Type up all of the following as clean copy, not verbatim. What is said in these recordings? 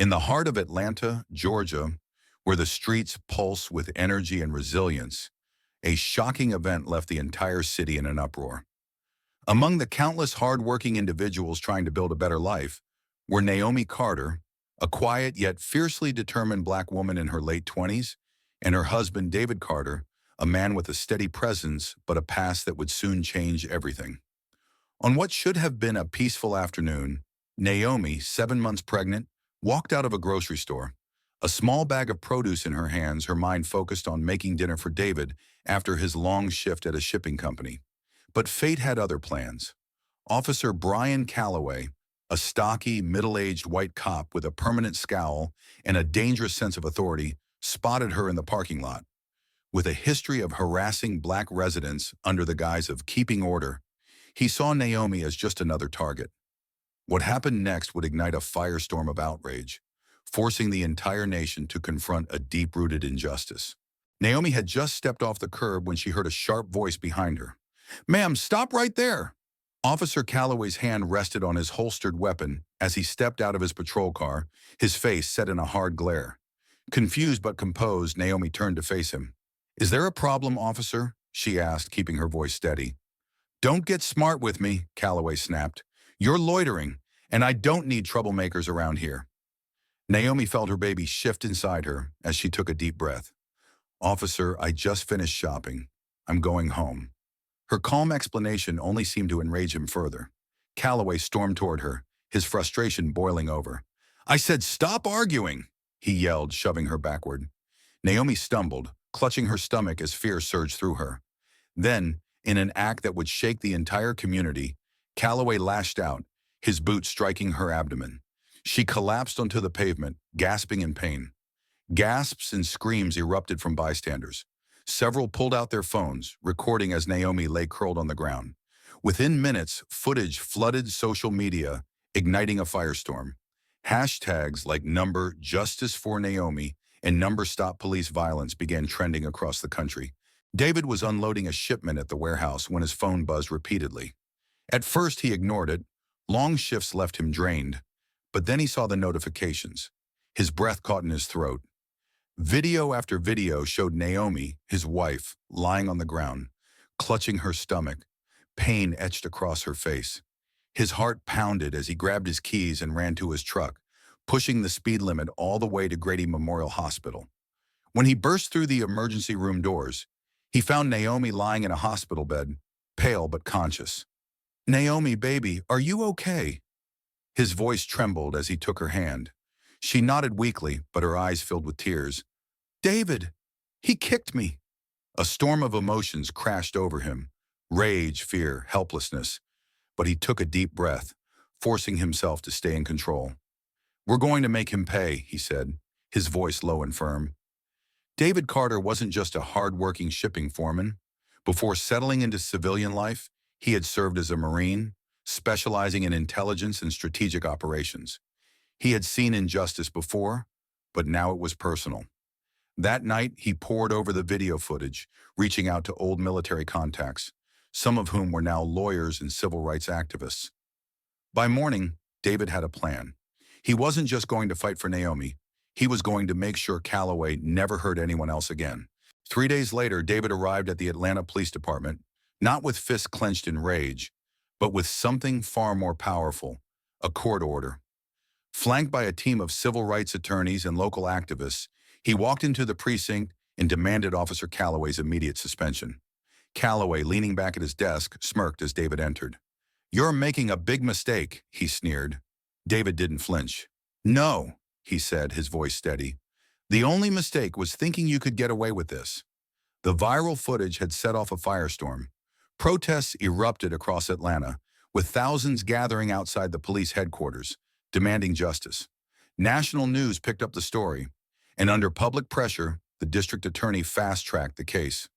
In the heart of Atlanta, Georgia, where the streets pulse with energy and resilience, a shocking event left the entire city in an uproar. Among the countless hard-working individuals trying to build a better life were Naomi Carter, a quiet yet fiercely determined black woman in her late 20s, and her husband David Carter, a man with a steady presence but a past that would soon change everything. On what should have been a peaceful afternoon, Naomi, 7 months pregnant, walked out of a grocery store. A small bag of produce in her hands, her mind focused on making dinner for David after his long shift at a shipping company. But fate had other plans. Officer Brian Calloway, a stocky, middle-aged white cop with a permanent scowl and a dangerous sense of authority, spotted her in the parking lot. With a history of harassing black residents under the guise of keeping order, he saw Naomi as just another target. What happened next would ignite a firestorm of outrage, forcing the entire nation to confront a deep-rooted injustice. Naomi had just stepped off the curb when she heard a sharp voice behind her. "Ma'am, stop right there!" Officer Calloway's hand rested on his holstered weapon as he stepped out of his patrol car, his face set in a hard glare. Confused but composed, Naomi turned to face him. "Is there a problem, officer?" she asked, keeping her voice steady. "Don't get smart with me," Calloway snapped. "You're loitering, and I don't need troublemakers around here." Naomi felt her baby shift inside her as she took a deep breath. "Officer, I just finished shopping. I'm going home." Her calm explanation only seemed to enrage him further. Calloway stormed toward her, his frustration boiling over. "I said stop arguing!" he yelled, shoving her backward. Naomi stumbled, clutching her stomach as fear surged through her. Then, in an act that would shake the entire community, Calloway lashed out, his boot striking her abdomen. She collapsed onto the pavement, gasping in pain. Gasps and screams erupted from bystanders. Several pulled out their phones, recording as Naomi lay curled on the ground. Within minutes, footage flooded social media, igniting a firestorm. Hashtags like number Justice for Naomi and number Stop Police Violence began trending across the country. David was unloading a shipment at the warehouse when his phone buzzed repeatedly. At first, he ignored it. Long shifts left him drained. But then he saw the notifications. His breath caught in his throat. Video after video showed Naomi, his wife, lying on the ground, clutching her stomach, pain etched across her face. His heart pounded as he grabbed his keys and ran to his truck, pushing the speed limit all the way to Grady Memorial Hospital. When he burst through the emergency room doors, he found Naomi lying in a hospital bed, pale but conscious. "Naomi, baby, are you okay?" His voice trembled as he took her hand. She nodded weakly, but her eyes filled with tears. "David, he kicked me." A storm of emotions crashed over him, rage, fear, helplessness. But he took a deep breath, forcing himself to stay in control. "We're going to make him pay," he said, his voice low and firm. David Carter wasn't just a hard-working shipping foreman. Before settling into civilian life, he had served as a Marine, specializing in intelligence and strategic operations. He had seen injustice before, but now it was personal. That night, he pored over the video footage, reaching out to old military contacts, some of whom were now lawyers and civil rights activists. By morning, David had a plan. He wasn't just going to fight for Naomi. He was going to make sure Calloway never hurt anyone else again. 3 days later, David arrived at the Atlanta Police Department, not with fists clenched in rage, but with something far more powerful, a court order. Flanked by a team of civil rights attorneys and local activists, he walked into the precinct and demanded Officer Calloway's immediate suspension. Calloway, leaning back at his desk, smirked as David entered. "You're making a big mistake," he sneered. David didn't flinch. "No," he said, his voice steady. "The only mistake was thinking you could get away with this." The viral footage had set off a firestorm. Protests erupted across Atlanta, with thousands gathering outside the police headquarters, demanding justice. National news picked up the story, and under public pressure, the district attorney fast-tracked the case.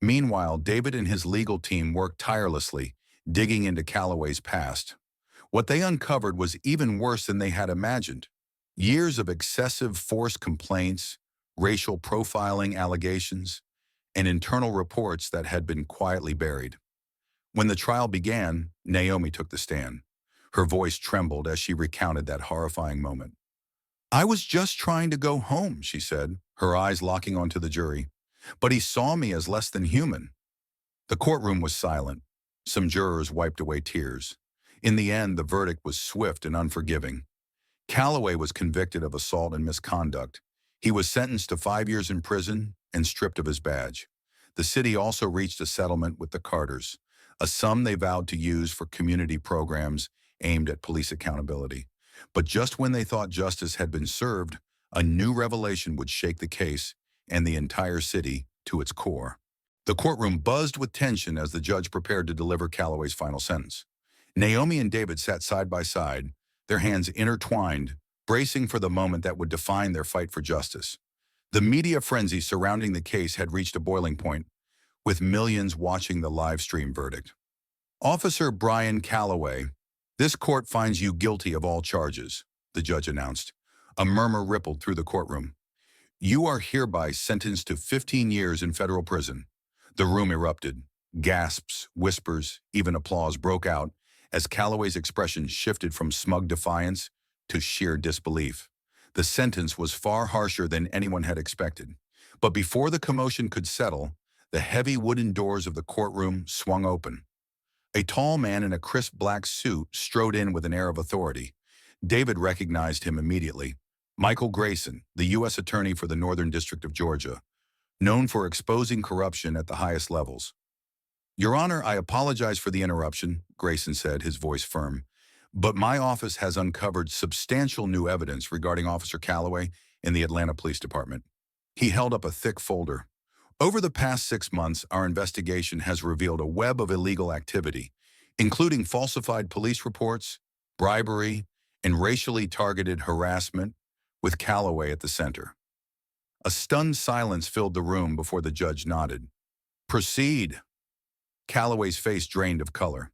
Meanwhile, David and his legal team worked tirelessly, digging into Calloway's past. What they uncovered was even worse than they had imagined. Years of excessive force complaints, racial profiling allegations, and internal reports that had been quietly buried. When the trial began, Naomi took the stand. Her voice trembled as she recounted that horrifying moment. "I was just trying to go home," she said, her eyes locking onto the jury. "But he saw me as less than human." The courtroom was silent. Some jurors wiped away tears. In the end, the verdict was swift and unforgiving. Calloway was convicted of assault and misconduct. He was sentenced to 5 years in prison and stripped of his badge. The city also reached a settlement with the Carters, a sum they vowed to use for community programs aimed at police accountability. But just when they thought justice had been served, a new revelation would shake the case and the entire city to its core. The courtroom buzzed with tension as the judge prepared to deliver Calloway's final sentence. Naomi and David sat side by side, their hands intertwined, bracing for the moment that would define their fight for justice. The media frenzy surrounding the case had reached a boiling point, with millions watching the live stream verdict. "Officer Brian Calloway, this court finds you guilty of all charges," the judge announced. A murmur rippled through the courtroom. "You are hereby sentenced to 15 years in federal prison." The room erupted. Gasps, whispers, even applause broke out as Calloway's expression shifted from smug defiance to sheer disbelief. The sentence was far harsher than anyone had expected. But before the commotion could settle, the heavy wooden doors of the courtroom swung open. A tall man in a crisp black suit strode in with an air of authority. David recognized him immediately. Michael Grayson, the U.S. Attorney for the Northern District of Georgia, known for exposing corruption at the highest levels. "Your Honor, I apologize for the interruption," Grayson said, his voice firm. "But my office has uncovered substantial new evidence regarding Officer Calloway in the Atlanta Police Department." He held up a thick folder. "Over the past 6 months, our investigation has revealed a web of illegal activity, including falsified police reports, bribery, and racially targeted harassment, with Calloway at the center." A stunned silence filled the room before the judge nodded. "Proceed." Calloway's face drained of color.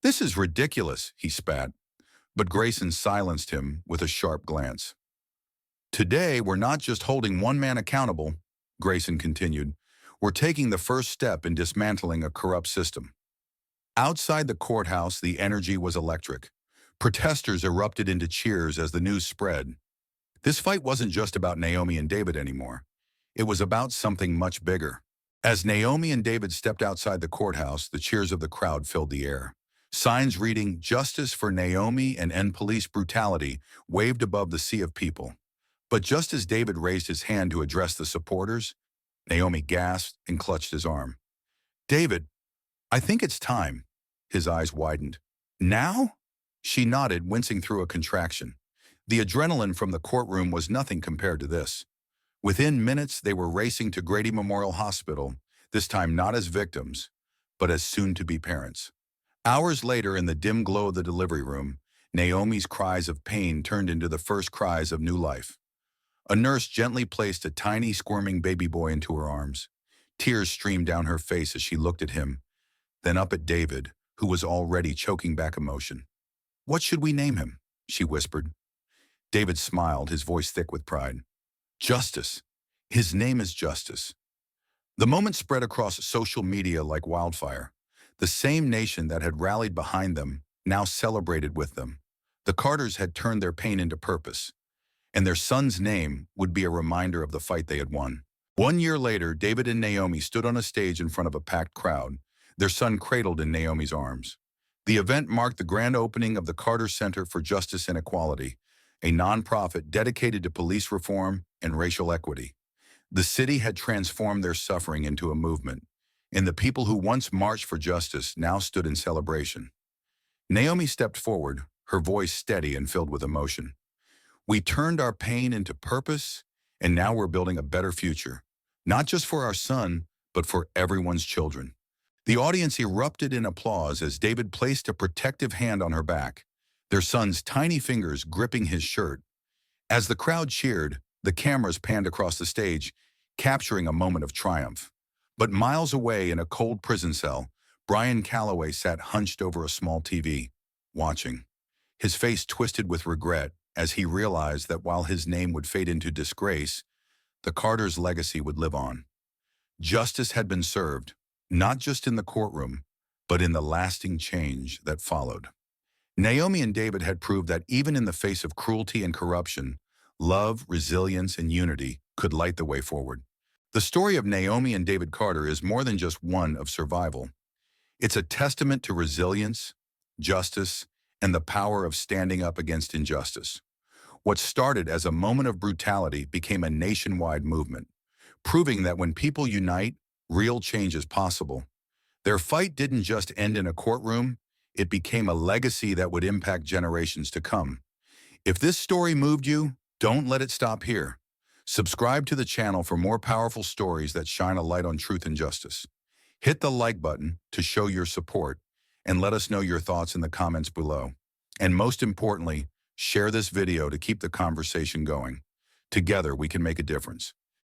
"This is ridiculous," he spat, but Grayson silenced him with a sharp glance. "Today, we're not just holding one man accountable," Grayson continued. "We're taking the first step in dismantling a corrupt system." Outside the courthouse, the energy was electric. Protesters erupted into cheers as the news spread. This fight wasn't just about Naomi and David anymore. It was about something much bigger. As Naomi and David stepped outside the courthouse, the cheers of the crowd filled the air. Signs reading "Justice for Naomi and End Police Brutality" waved above the sea of people. But just as David raised his hand to address the supporters, Naomi gasped and clutched his arm. "David, I think it's time." His eyes widened. "Now?" She nodded, wincing through a contraction. The adrenaline from the courtroom was nothing compared to this. Within minutes, they were racing to Grady Memorial Hospital, this time not as victims, but as soon-to-be parents. Hours later, in the dim glow of the delivery room, Naomi's cries of pain turned into the first cries of new life. A nurse gently placed a tiny, squirming baby boy into her arms. Tears streamed down her face as she looked at him, then up at David, who was already choking back emotion. "What should we name him?" she whispered. David smiled, his voice thick with pride. "Justice. His name is Justice." The moment spread across social media like wildfire. The same nation that had rallied behind them now celebrated with them. The Carters had turned their pain into purpose, and their son's name would be a reminder of the fight they had won. 1 year later, David and Naomi stood on a stage in front of a packed crowd, their son cradled in Naomi's arms. The event marked the grand opening of the Carter Center for Justice and Equality, a nonprofit dedicated to police reform and racial equity. The city had transformed their suffering into a movement, and the people who once marched for justice now stood in celebration. Naomi stepped forward, her voice steady and filled with emotion. "We turned our pain into purpose, and now we're building a better future, not just for our son, but for everyone's children." The audience erupted in applause as David placed a protective hand on her back, their son's tiny fingers gripping his shirt. As the crowd cheered, the cameras panned across the stage, capturing a moment of triumph. But miles away in a cold prison cell, Brian Calloway sat hunched over a small TV, watching. His face twisted with regret as he realized that while his name would fade into disgrace, the Carters' legacy would live on. Justice had been served, not just in the courtroom, but in the lasting change that followed. Naomi and David had proved that even in the face of cruelty and corruption, love, resilience, and unity could light the way forward. The story of Naomi and David Carter is more than just one of survival. It's a testament to resilience, justice, and the power of standing up against injustice. What started as a moment of brutality became a nationwide movement, proving that when people unite, real change is possible. Their fight didn't just end in a courtroom, it became a legacy that would impact generations to come. If this story moved you, don't let it stop here. Subscribe to the channel for more powerful stories that shine a light on truth and justice. Hit the like button to show your support, and let us know your thoughts in the comments below. And most importantly, share this video to keep the conversation going. Together, we can make a difference.